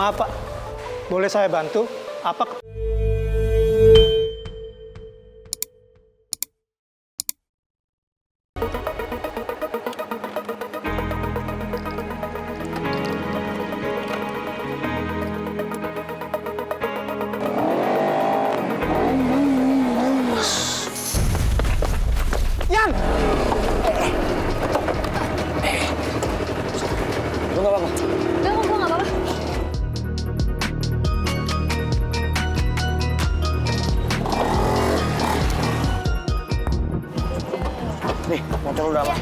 Maaf Pak, boleh saya bantu? Apa? Yan! Lu nggak apa-apa? Enggak, gue nggak apa-apa. Nih, motor lu udah apa?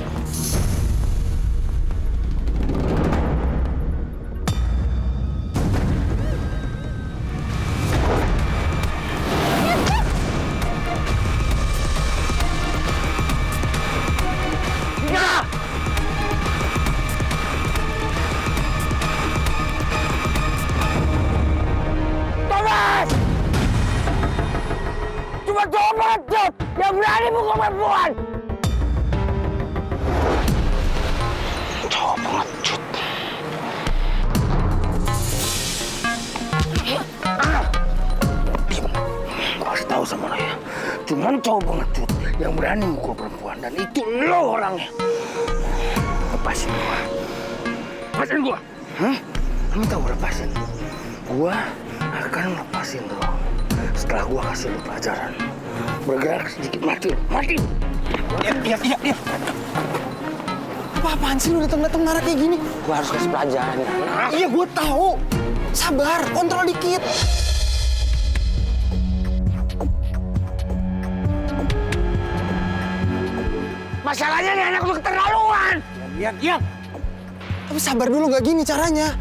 Cuma cowok pengecut yang berani mukul perempuan. Cowok pengecut. Diam. Gua harus tahu sama lo ya. Cuman cowok pengecut yang berani mukul perempuan. Dan itu lo orangnya. Lepasin gua. Lepasin gua. Hah? Kamu tahu lepasin? Gua akan lepasin lo. Setelah gua kasih lu pelajaran, bergerak sedikit mati. Iya. Apa-apaan sih lu datang-datang marah kayak gini? Gua harus kasih pelajaran. Iya, gue tahu. Sabar, kontrol dikit. Masalahnya nih anak lu keterlaluan. Yan. Tapi sabar dulu, gak gini caranya.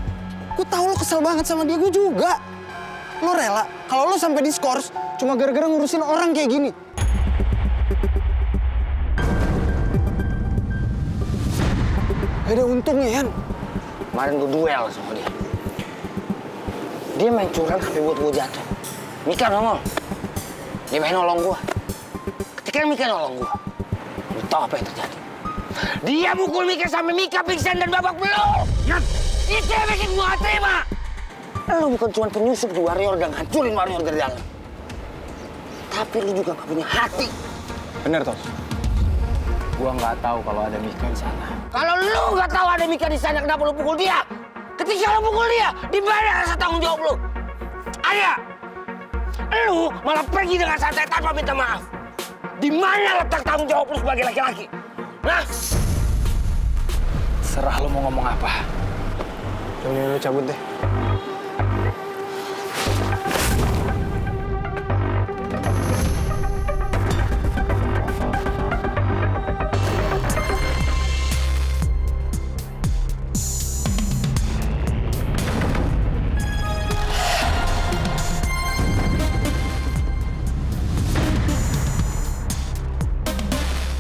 Gue tahu lo kesel banget sama dia, gue juga. Lo rela kalau lo sampai diskors cuma gara-gara ngurusin orang kayak gini. Ada untungnya, Yan. Kemarin gue duel sama dia. Dia main curang sampai buat gue jatuh. Mika nongol. Dia main nolong gue. Ketika Mika nolong gue, lu tau apa yang terjadi? Dia mukul Mika sampai Mika pingsan dan babak belur. Yan! Itu yang bikin gue gak terima. Lu bukan cuma penyusup di warrior dan hancurin warrior dari dalam. Tapi lu juga gak punya hati. Bener, Tos. Gua nggak tahu kalau ada Mika di sana. Kalau lu nggak tahu ada Mika di sana, kenapa lu pukul dia? Ketika lu pukul dia, di mana rasa tanggung jawab lu? Ada. Lu malah pergi dengan santai tanpa minta maaf. Di mana letak tanggung jawab lu sebagai laki-laki? Nah? Serah lu mau ngomong apa. Coba lu cabut deh.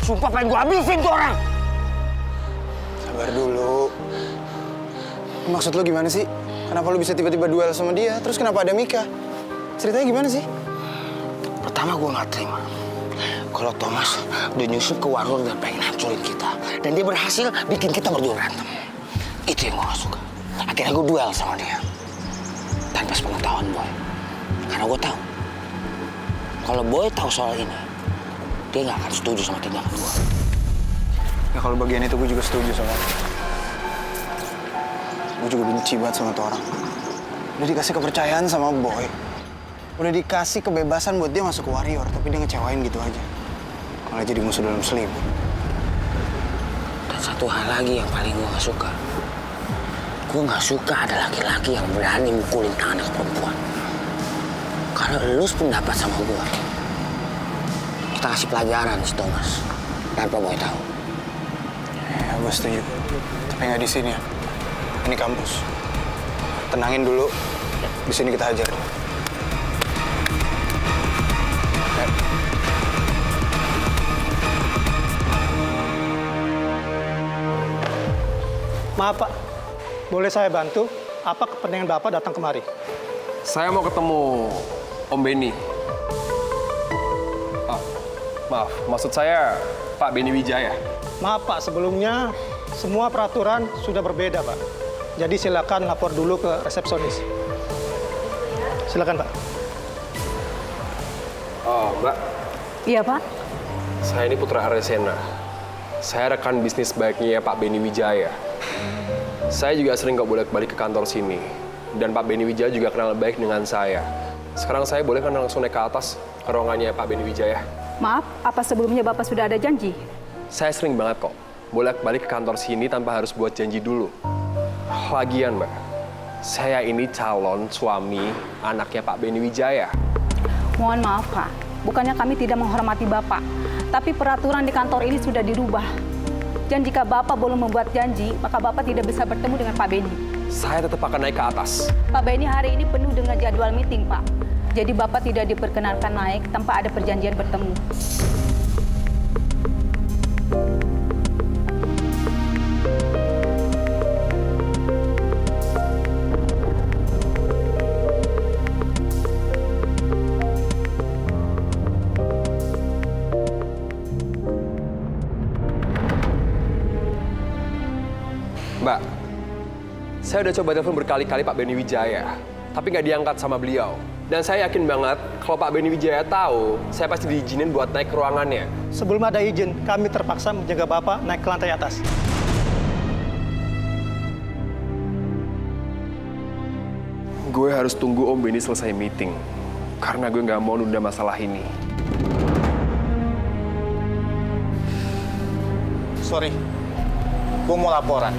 Sumpah pengen gua habisin tuh orang. Sabar dulu. Maksud lu gimana sih? Kenapa lu bisa tiba-tiba duel sama dia? Terus kenapa ada Mika? Ceritanya gimana sih? Pertama gua nggak terima. Kalau Thomas udah nyusup ke warung dan pengen hancurin kita. Dan dia berhasil bikin kita berdua berantem. Itu yang gua gak suka. Akhirnya gua duel sama dia. Tanpa sepengetahuan Boy. Karena gua tahu. Kalau Boy tahu soal ini, dia nggak akan setuju sama tindakan gua. Ya kalau bagian itu gue juga setuju sama lo. Gue juga benci banget sama tuh orang. Udah dikasih kepercayaan sama Boy. Udah dikasih kebebasan buat dia masuk ke warrior, tapi dia ngecewain gitu aja. Malah jadi musuh dalam selimut. Dan satu hal lagi yang paling gua nggak suka. Gua nggak suka ada laki-laki yang berani mukulin tangan ke perempuan. Kalau lu sependapat sama gua, kita kasih pelajaran si Thomas tanpa Boy tahu. Ya, gue setuju. Tapi nggak di sini ya. Ini kampus. Tenangin dulu. Di sini kita hajar. Maaf Pak, boleh saya bantu? Apa kepentingan Bapak datang kemari? Saya mau ketemu Om Benny. Maaf, maksud saya Pak Benny Wijaya. Maaf Pak, sebelumnya semua peraturan sudah berbeda Pak. Jadi silakan lapor dulu ke resepsionis. Silakan, Pak. Oh, Mbak, Iya, Pak. saya ini Putra Aresena. Saya rekan bisnis baiknya Pak Benny Wijaya. Saya juga sering kok bolak-balik ke kantor sini. Dan Pak Benny Wijaya juga kenal baik dengan saya. Sekarang saya boleh kan langsung naik ke atas ke ruangannya Pak Benny Wijaya? Maaf, apa sebelumnya Bapak sudah ada janji? Saya sering banget kok bolak-balik ke kantor sini tanpa harus buat janji dulu. Lagian, Mbak, saya ini calon suami anaknya Pak Benny Wijaya. Mohon maaf, Pak. Bukannya kami tidak menghormati Bapak, tapi peraturan di kantor ini sudah dirubah. Dan jika Bapak belum membuat janji, maka Bapak tidak bisa bertemu dengan Pak Benny. Saya tetap akan naik ke atas. Pak Benny hari ini penuh dengan jadwal meeting, Pak. Jadi Bapak tidak diperkenankan naik tanpa ada perjanjian bertemu. Mbak, saya udah coba telepon berkali-kali Pak Benny Wijaya, tapi nggak diangkat sama beliau. Dan saya yakin banget kalau Pak Benny Wijaya tahu, saya pasti diizinin buat naik ke ruangannya. Sebelum ada izin, kami terpaksa menjaga Bapak naik ke lantai atas. Gue harus tunggu Om Benny selesai meeting, karena gue nggak mau nunda masalah ini. Sorry, gue mau laporan.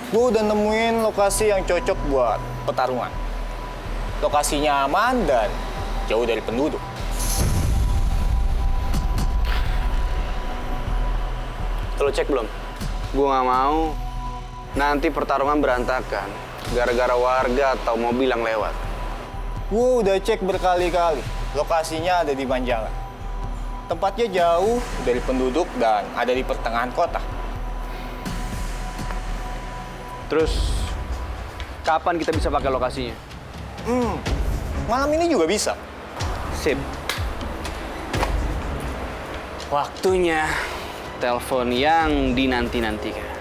Gue udah nemuin lokasi yang cocok buat pertarungan. Lokasinya aman dan jauh dari penduduk. Lo cek belum? Gue nggak mau nanti pertarungan berantakan gara-gara warga atau mobil yang lewat. Gue udah cek berkali-kali. Lokasinya ada di Banjalan. Tempatnya jauh dari penduduk dan ada di pertengahan kota. Terus kapan kita bisa pakai lokasinya? Malam ini juga bisa. Sip. Waktunya telepon yang dinanti-nantikan.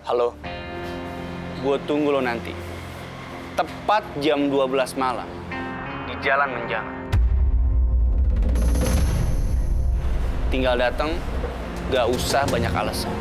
Halo, gue tunggu lo nanti. Tepat jam 12 malam di Jalan Menjangan. Tinggal datang, gak usah banyak alasan.